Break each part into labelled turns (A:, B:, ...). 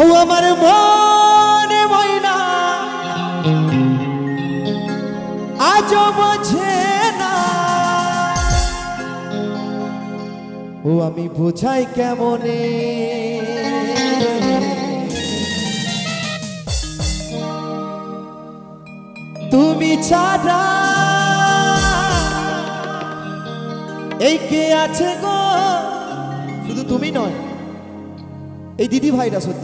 A: ও আমার মনে ময়না আজও বোঝে না, ও আমি বোঝাই কেমনে তুমি ছাড়া এই কে আছে গো। শুধু তুমি নয়, এই দিদি ভাইরা শুদ্ধ,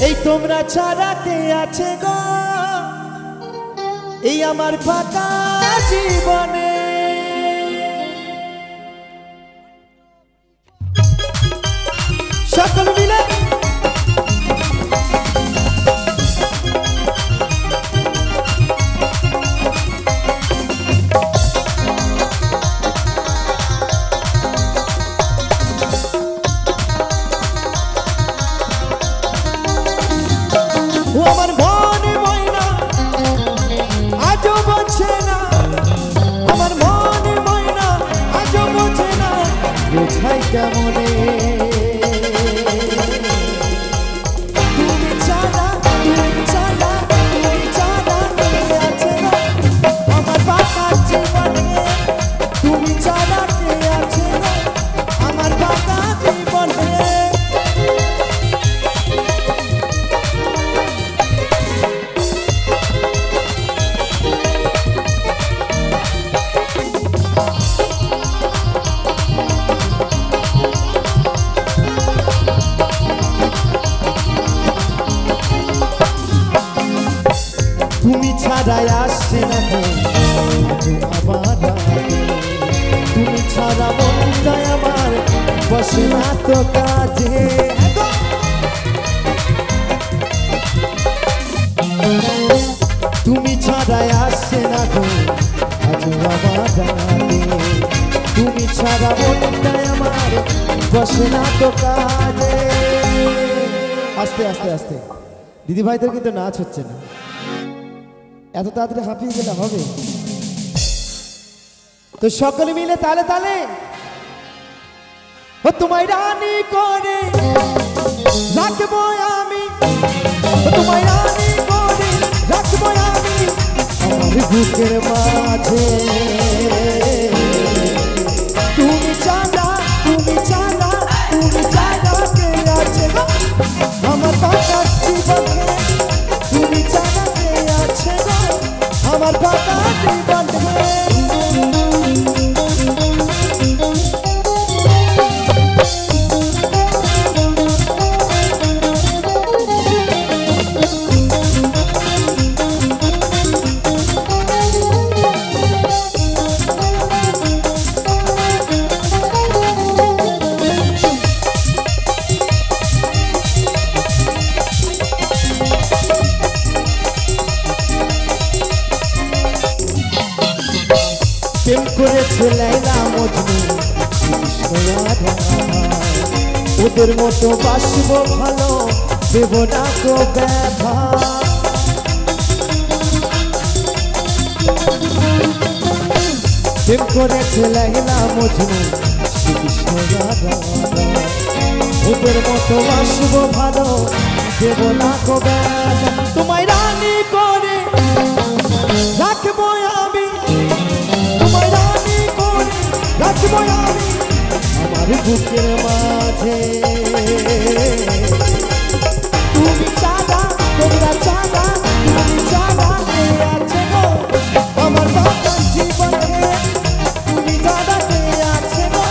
A: এই তোমরা ছাড়া কে আছে গো এই আমার ফাঁকা জীবনে। সকল মিলে আমার মনে ময়না আজও বোঝে না, আমার মনে ময়না আজও বোঝে না, বোঝাই কেমনে তুমি ছাড়া, তুমি ছাড়া, তুমি ছাড়া কে আছে গো আমার বাঁকা জীবনে, তুমি ছাড়া কে আছে গো আমার বাঁকা জীবনে। তুমি ছাড়াই আসছে না আমার, তুমি ছাড়া মনটাই আমার বসে না তো কাজে। তুমি ছাড়াই আসছে না গো আজ আমার, তুমি ছাড়া মনটাই আমার বসে না তো কাজে। আস্তে আস্তে আস্তে দিদি ভাইদের কিন্তু নাচ হচ্ছে না, এত তাড়াতাড়ি হাঁপিয়ে গেলে হবে। তো সকলে মিলে তালে তালে ও তোমায় রানী করে রাখবো আমি, তোমায় রানী করে রাখবো আমি আমার বুকের মাঝে। তুমি ছাড়া, তুমি ছাড়া, তুমি ছাড়া কে আছে গো আমার বাঁকা জীবনে, তুমি ছাড়া কে আছে গো আমার বাঁকা জীবনে। প্রেম করেছে লাইলা মজনু কৃষ্ণ রাধা, ওদের মতো বাসবো ভালো দেব না তো ব্যথা। প্রেম করেছে লাইলা মজনু কৃষ্ণ রাধা, ওদের মতো বাসবো ভালো দেব না তো ব্যথা। তোমায় রানী করে রাখবো আমি, তোমায় রানী করে রাখবো আমি আমার বুকের মাঝে। তুমি ছাড়া, তোমরা ছাড়া, তুমি ছাড়া কে আছে গো আমার বাঁকা জীবনে, তুমি ছাড়া কে আছে গো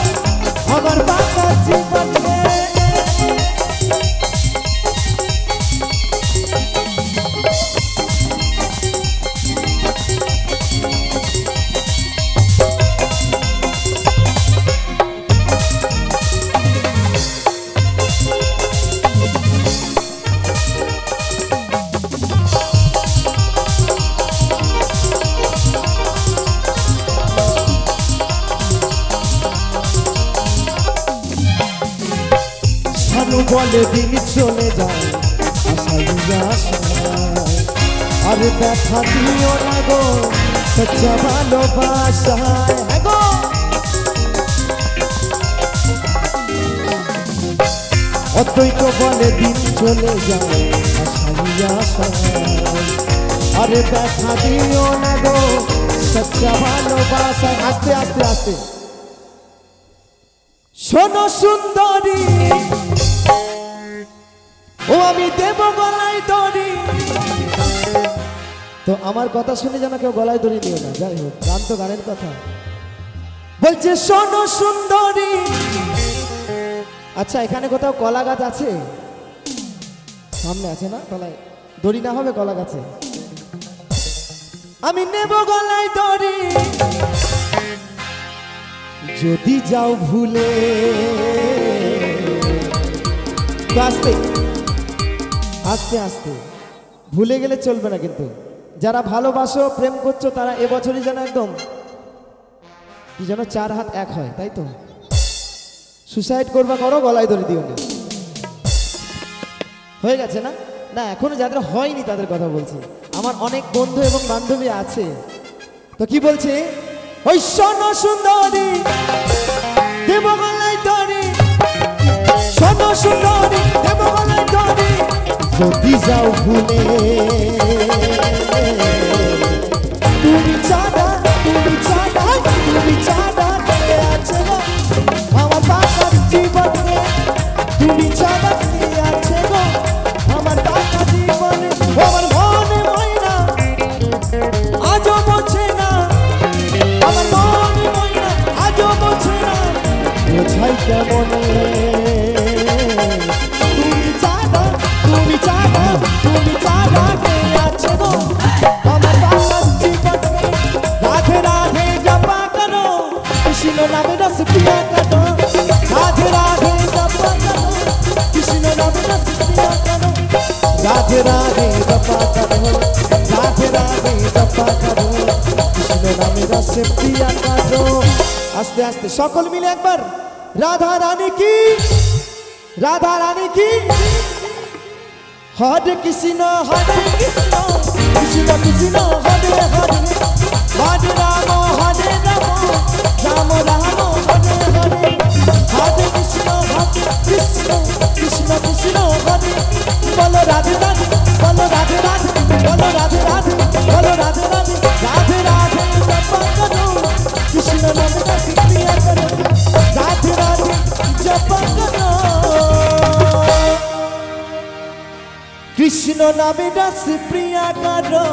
A: আমার বাঁকা জীবনে। বলে দিন চলে যায় আশায় আশায়, আর ব্যথা দিও না গো সচ্চা ভালোবাসায় গো। অদ্বৈত বলে দিন চলে যায় আশাই আশায়। আরে দেখা দিও না গো সচ্চা ভালোবাসা। আস্তে আস্তে আস্তে শোনো সুন্দরী, ও আমি দেব গলায় দড়ি। তো আমার কথা শুনে যেন কেউ গলায় দড়ি নিও না। যাই হোক, গান তো গানের কথা। বলছে শোনো সুন্দরী। আচ্ছা, এখানে কোথাও কলা গাছ আছে? সামনে আছে না? কলায় দড়ি না হবে কলা গাছে? আমি নেব গলায় দড়ি, যদি যাও ভুলে। আস্তে আস্তে আস্তে, ভুলে গেলে চলবে না কিন্তু। যারা ভালোবাসো, প্রেম করছো, তারা এবছরই যেন একদম কি যেন 4 হাত 1 হয়, তাই তো? সুসাইড করবা করো, গলায় দড়ি দিও না। হয়ে গেছে না? না, এখনো যাদের হয়নি তাদের কথা বলছি। আমার অনেক বন্ধু এবং বান্ধবী আছে। তো কি বলছে? ওই শোনো সুন্দরী, দেব গলায় দড়ি। শোনো সুন্দরী, দেব গলায় দড়ি, যদি যাও ভুলে। তুমি চাঁদা, তুমি চাঁদা, তুমি চাঁদা কে আছে গো আমার বাবার জীবনে। তুমি চাঁদা কে আছে গো আমার বাবার জীবনে। আমার মনে ময়না আজও বোঝে না, আমার মনে ময়না আজও বোঝে না, বোঝাই কেমনে। তুমি চাঁদা, তুমি চাঁদা, তুমি চাঁদা কে আছে গো আমার বাবার জীবনে। রাধে রাধে জপা করো, কৃষ্ণ নামে রস পিয়া করো। রাধে রাধে জপা করো, কৃষ্ণ নামে রস পিয়া করো। রাধে রাধে জপা করো, রাধে রাধে জপা করো, কৃষ্ণ নামে রস পিয়া করো। আস্তে আস্তে সকল মিলে একবার রাধা রানী কি, রাধা রানী কি। হরে কৃষ্ণ হরে কৃষ্ণ, কৃষ্ণ কৃষ্ণ হরে হরে, হরে রাম হরে রাম, রাম রাম হরে হরে। হরে কৃষ্ণ কৃষ্ণ, কৃষ্ণ কৃষ্ণ হরে। বলো রাধে রাধে, বলো রাধে রাধে, বলো রাধে রাধে, বলো রাধে রাধে। রাধে রাধে জপা করো, কৃষ্ণ নামে রস পিয়া করো। রাধে রাধে জপা করো, কৃষ্ণ নামে রস প্রিয়া করো।